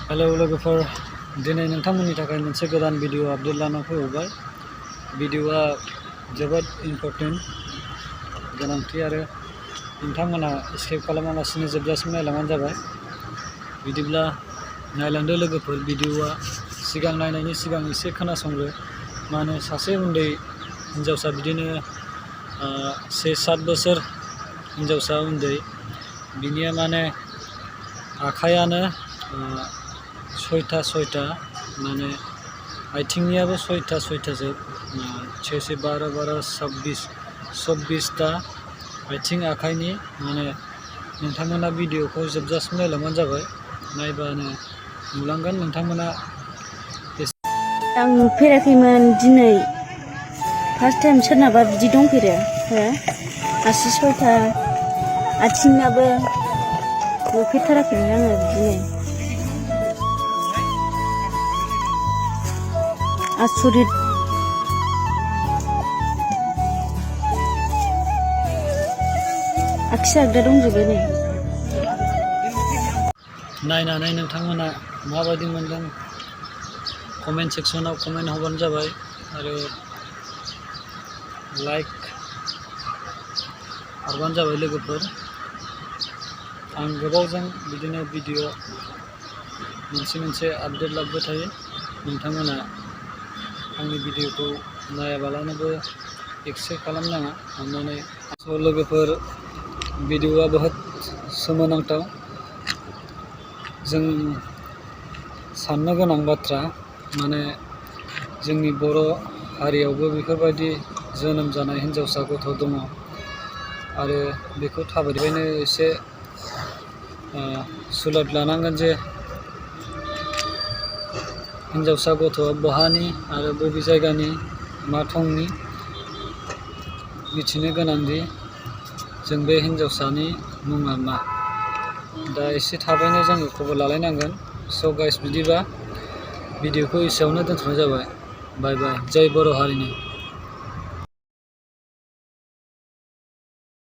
Hello लोगोफोर दिनै नोंथांमोननि थाखाय मोनसे गोदान भिडिअ आपडेट लाना फैबाय। भिडिअआ जोबोद इम्परटेन्ट गोनांथि आरो नोंथांमोना स्किप खालामालासिनो जोबजासिम नायलांबानो जाबाय। बिदिब्ला नायलांदो लोगोफोर। भिडिअआ सिगां नायनायनि सिगां एसे खोनासंग्रो। माने सासे उन्दै हिनजावसा बिदिनो 6-7 बोसोर हिनजावसा उन्दै बिनिया माने आखायानो 6टा माने आथिंनियाबो 6टा जोब 26टा आथिं आखाइनि माने नोंथांमोना भिडिअखौ जोबजासिम नायलांबानो जाबाय। नायबानो नुलांगोन नोंथांमोना। आं नुफेराखैमोन दिनै फार्स्ट टाइम सोरनाबा बिदि दंफेरो आसि 6टा आथिंनाबो नुफेरथाराखैमोन आङो बिदिनो आसरित। आगसि आगदा दंजोबो नै। नायनानै नोंथांमोना माबायदि मोनदों कमेन्ट सेक्सनाव कमेन्ट हरबानो जाबाय आरो लाइक हरबानो जाबाय लोगोफोर। आं गोबावजों बिदिनो भिडिअ मोनसे आपडेट लाबोबाय थायो। नोंथांमोना आंनि भिडिअखौ नायाबालानोबो एक्सेप्ट खालामनाङा अननानै। लोगोफोर भिडिअआ बहुत सोमोनांथाव। जों साननो गोनां बाथ्रा माने जोंनि बर' हारियावबो बेफोरबायदि जोनोम जानाय हिनजावसा गथ' दङ आरो बेखौ थाबैनो एसे सुलाद लानांगोन जे हिनजावसा गथ'आ बहानि आरो बबे जायगानि मा थंनि मिथिनो गोनांदि जों बे हिनजावसानि मुङा मा। दा एसे थाबैनो जोङो खबर लालायनांगोन। स' गाइस बिदिबा भिडिअखौ एसेयावनो दोनथ'नाय जाबाय। बाय बाय। जय बर' हारिनि।